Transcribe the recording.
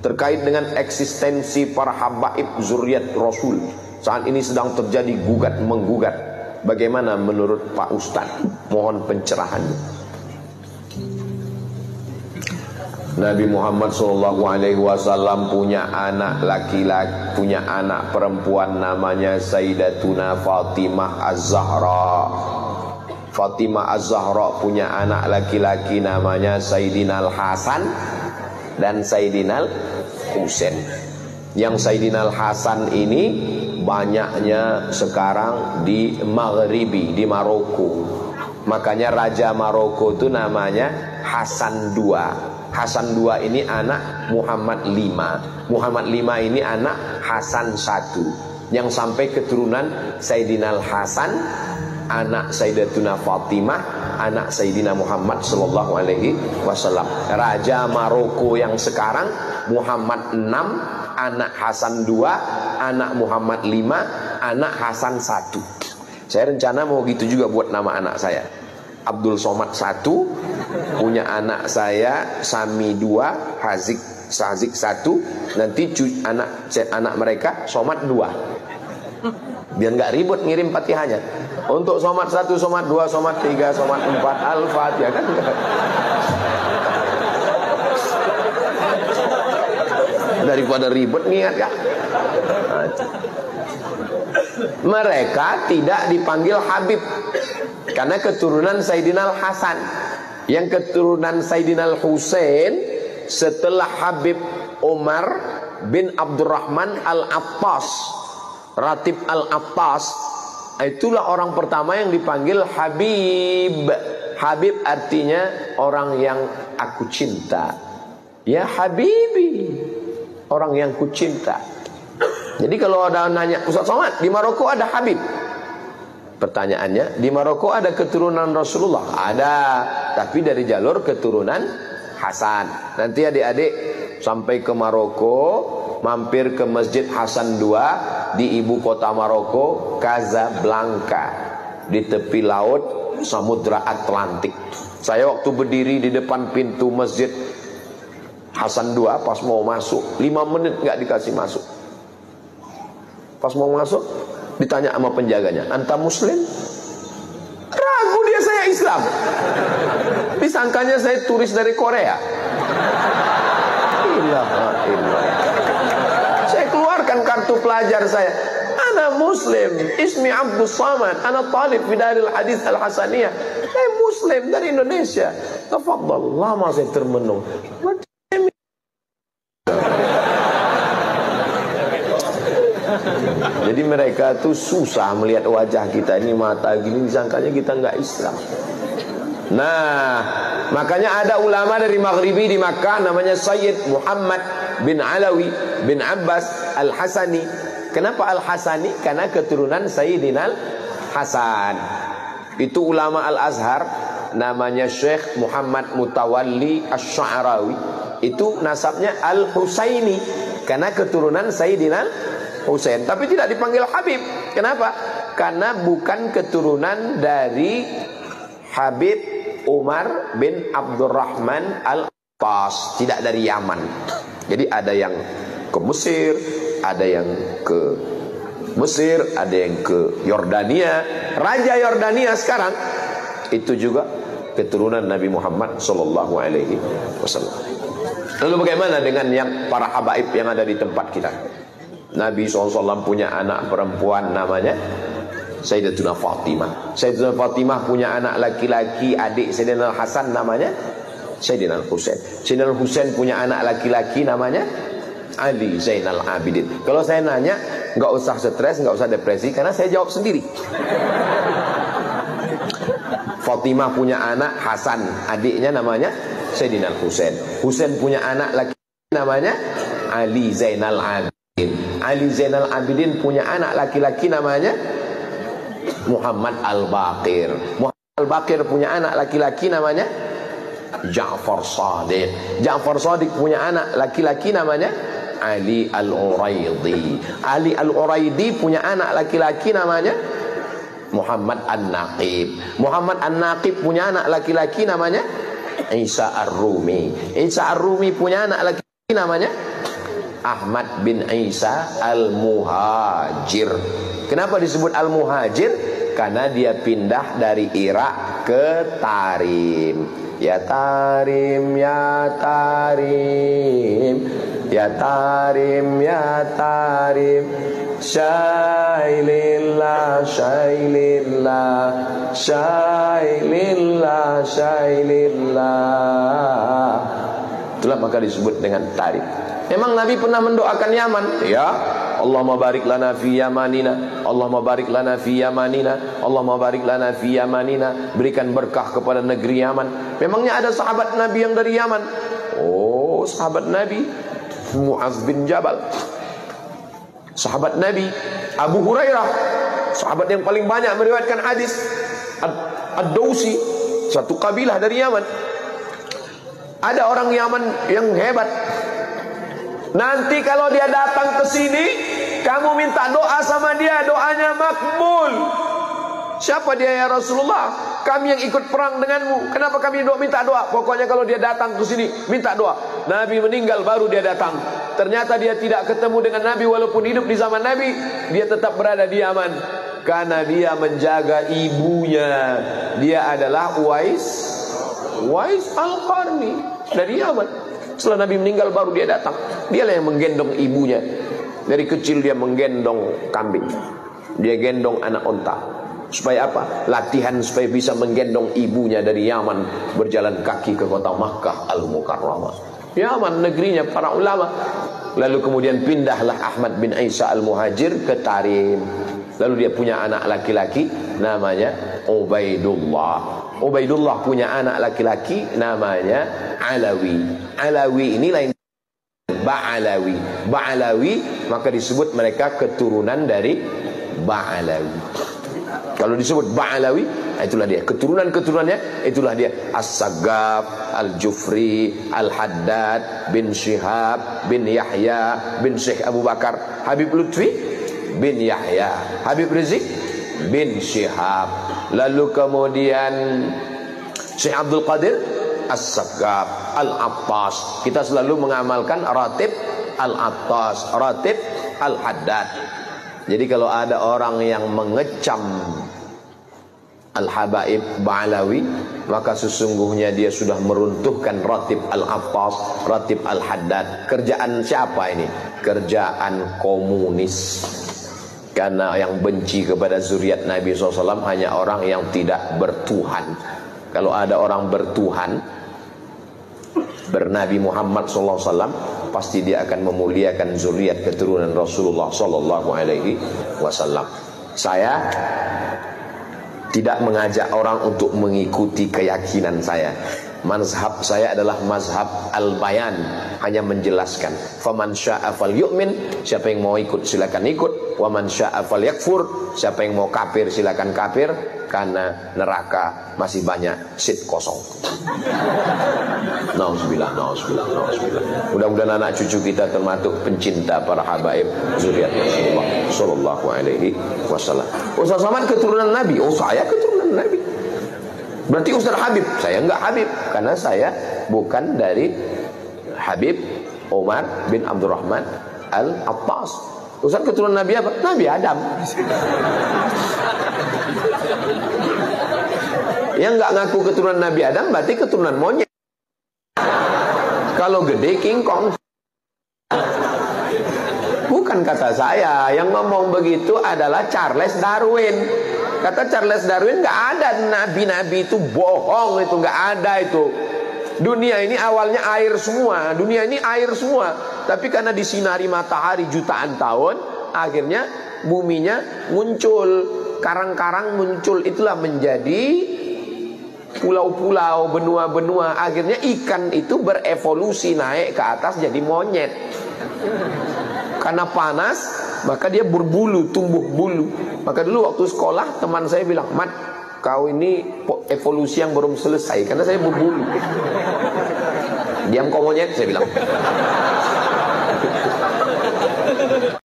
terkait dengan eksistensi para habaib zuriat Rasul. Saat ini sedang terjadi gugat menggugat. Bagaimana menurut Pak Ustadz? Mohon pencerahannya. Nabi Muhammad SAW punya anak laki-laki, punya anak perempuan namanya Sayyidatuna Fatimah Az-Zahra. Fatimah Az-Zahra punya anak laki-laki namanya Sayyidina Al-Hasan dan Sayyidina Al-Husain. Yang Sayyidina Al-Hasan ini banyaknya sekarang di Maghribi, di Maroko. Makanya Raja Maroko itu namanya Hasan II. Hasan II ini anak Muhammad V. Muhammad V ini anak Hasan I, yang sampai keturunan Sayyidina Al-Hasan, anak Sayyidatuna Fatimah, anak Sayyidina Muhammad sallallahu alaihi wasallam. Raja Maroko yang sekarang Muhammad VI, anak Hasan II, anak Muhammad V, anak Hasan I. Saya rencana mau gitu juga buat nama anak saya. Abdul Somad 1, punya anak saya Sami 2, Sazik 1, nanti anak mereka Somad 2. Biar nggak ribut ngirim Fatihahnya. Untuk Somad 1, Somad 2, Somad 3, Somad 4, Al-Fatihah kan. Daripada ribut niat ya. Mereka tidak dipanggil Habib karena keturunan Sayyidina Al-Hasan. Yang keturunan Sayyidina Al-Husain setelah Habib Umar bin Abdurrahman Al-Attas, Ratib Al-Attas, itulah orang pertama yang dipanggil Habib. Habib artinya orang yang aku cinta. Ya Habibi, orang yang ku cinta. Jadi kalau ada nanya, Ustaz Somad, di Maroko ada Habib? Pertanyaannya, di Maroko ada keturunan Rasulullah? Ada, tapi dari jalur keturunan Hasan. Nanti adik-adik sampai ke Maroko, mampir ke Masjid Hasan II di ibu kota Maroko, Casablanca, di tepi laut Samudra Atlantik. Saya waktu berdiri di depan pintu Masjid Hasan II, pas mau masuk 5 menit nggak dikasih masuk. Pas mau masuk ditanya sama penjaganya, "Anta muslim?" Ragu dia, saya Islam. Disangkanya saya turis dari Korea. Saya keluarkan kartu pelajar saya. Ana muslim, ismi Abdul Samad, ana talib fi Daril Hadis Al-Hasaniyah. Saya muslim dari Indonesia. Tafadhal. Lama saya termenung. Jadi mereka tuh susah melihat wajah kita ini, mata gini, disangkanya kita nggak Islam. Nah, makanya ada ulama dari Maghribi di Makkah namanya Sayyid Muhammad bin Alawi bin Abbas Al-Hasani. Kenapa Al-Hasani? Karena keturunan Sayyidina Al-Hasan. Itu ulama Al-Azhar namanya Syekh Muhammad Mutawalli Asy-Sya'rawi. Itu nasabnya Al-Husaini karena keturunan Sayyidina Husain, tapi tidak dipanggil Habib. Kenapa? Karena bukan keturunan dari Habib Umar bin Abdurrahman Al-Attas, tidak dari Yaman. Jadi ada yang ke Mesir, ada yang ke Mesir, ada yang ke Yordania. Raja Yordania sekarang itu juga keturunan Nabi Muhammad SAW. Lalu bagaimana dengan yang para habaib yang ada di tempat kita? Nabi SAW punya anak perempuan namanya Sayyidatuna Fatimah. Sayyidatuna Fatimah punya anak laki-laki, adik Sayyidina Al-Hasan namanya Sayyidina Al-Husain. Sayyidina Al-Husain punya anak laki-laki namanya Ali Zainal Abidin. Kalau saya nanya, nggak usah stres, nggak usah depresi, karena saya jawab sendiri. Fatimah punya anak Hasan, adiknya namanya Sayyidina Al-Husain. Husain punya anak laki namanya Ali Zainal Abidin. Ali Zainal Abidin punya anak laki-laki namanya Muhammad Al-Baqir. Muhammad Al-Baqir punya anak laki-laki namanya Ja'far Shadiq. Ja'far Shadiq punya anak laki-laki namanya Ali Al-Uraidi. Ali Al-Uraidi punya anak laki-laki namanya Muhammad An-Naqib. Muhammad An-Naqib punya anak laki-laki namanya Isa Ar-Rumi. Isa Ar-Rumi punya anak laki-laki namanya Ahmad bin Isa Al-Muhajir. Kenapa disebut Al-Muhajir? Karena dia pindah dari Irak ke Tarim. Ya Tarim, ya Tarim, ya Tarim, ya Tarim, Syailillah, Syailillah, Syailillah, Syailillah. Itulah maka disebut dengan Tarim. Memang Nabi pernah mendoakan Yaman, ya. Allahumma barik lana fi yamanina, Allahumma barik lana fi yamanina, Allahumma barik lana fi yamanina. Berikan berkah kepada negeri Yaman. Memangnya ada sahabat Nabi yang dari Yaman? Oh, sahabat Nabi Mu'adz bin Jabal, sahabat Nabi Abu Hurairah, sahabat yang paling banyak meriwayatkan hadis, Ad-Dausi, satu kabilah dari Yaman. Ada orang Yaman yang hebat. Nanti kalau dia datang ke sini, kamu minta doa sama dia, doanya makbul. Siapa dia ya Rasulullah? Kami yang ikut perang denganmu. Kenapa kami minta doa? Pokoknya kalau dia datang ke sini, minta doa. Nabi meninggal baru dia datang. Ternyata dia tidak ketemu dengan Nabi walaupun hidup di zaman Nabi. Dia tetap berada di Yaman karena dia menjaga ibunya. Dia adalah Uwais Al-Qarni dari Yaman. Setelah Nabi meninggal baru dia datang. Dialah yang menggendong ibunya. Dari kecil dia menggendong kambing, dia gendong anak onta. Supaya apa? Latihan supaya bisa menggendong ibunya dari Yaman, berjalan kaki ke kota Makkah Al-Mukarramah. Yaman negerinya para ulama. Lalu kemudian pindahlah Ahmad bin Isa Al-Muhajir ke Tarim. Lalu dia punya anak laki-laki namanya Ubaidullah. Ubaidullah punya anak laki-laki namanya Alawi. Alawi ini lain Ba'alawi. Ba'alawi maka disebut mereka keturunan dari Ba'alawi. Kalau disebut Ba'alawi, itulah dia keturunan-keturunannya, itulah dia As-Saggaf, Al-Jufri, Al-Haddad bin Syihab bin Yahya bin Syekh Abu Bakar, Habib Lutfi bin Yahya, Habib Rizik bin Syihab. Lalu kemudian Syekh Abdul Qadir As-Saggaf, Al-Attas. Kita selalu mengamalkan Ratib Al-Attas, Ratib Al-Haddad. Jadi kalau ada orang yang mengecam Al-Habaib Ba'alawi, maka sesungguhnya dia sudah meruntuhkan Ratib Al-Attas, Ratib Al-Haddad. Kerjaan siapa ini? Kerjaan komunis. Karena yang benci kepada zuriat Nabi SAW hanya orang yang tidak bertuhan. Kalau ada orang bertuhan, bernabi Muhammad SAW, pasti dia akan memuliakan zuriat keturunan Rasulullah SAW. Saya tidak mengajak orang untuk mengikuti keyakinan saya. Mazhab saya adalah mazhab al-bayan, hanya menjelaskan. Faman syaa falyu'min, siapa yang mau ikut silakan ikut. Wa man syaa falyakfur, siapa yang mau kafir silakan kafir, karena neraka masih banyak seat kosong. Nauzubillah, nauzubillah, nauzubillah. Mudah-mudahan anak cucu kita termasuk pencinta para habaib zuriat Rasulullah sallallahu alaihi wasallam. Ustaz Somad keturunan Nabi. Oh, saya keturunan Nabi. Berarti Ustaz Habib. Saya enggak Habib, karena saya bukan dari Habib Umar bin Abdurrahman Al-Attas. Ustaz keturunan Nabi apa? Nabi Adam. Yang enggak ngaku keturunan Nabi Adam berarti keturunan monyet. Kalau gede King Kong. Bukan kata saya, yang ngomong begitu adalah Charles Darwin. Kata Charles Darwin, nggak ada nabi-nabi itu, bohong itu, nggak ada itu. Dunia ini awalnya air semua, dunia ini air semua. Tapi karena disinari matahari jutaan tahun, akhirnya buminya muncul, karang-karang muncul, itulah menjadi pulau-pulau, benua-benua. Akhirnya ikan itu berevolusi naik ke atas jadi monyet. Karena panas, maka dia berbulu, tumbuh bulu. Maka dulu waktu sekolah teman saya bilang, "Mat, kau ini evolusi yang belum selesai karena saya berbulu." Diam kau monyet, saya bilang.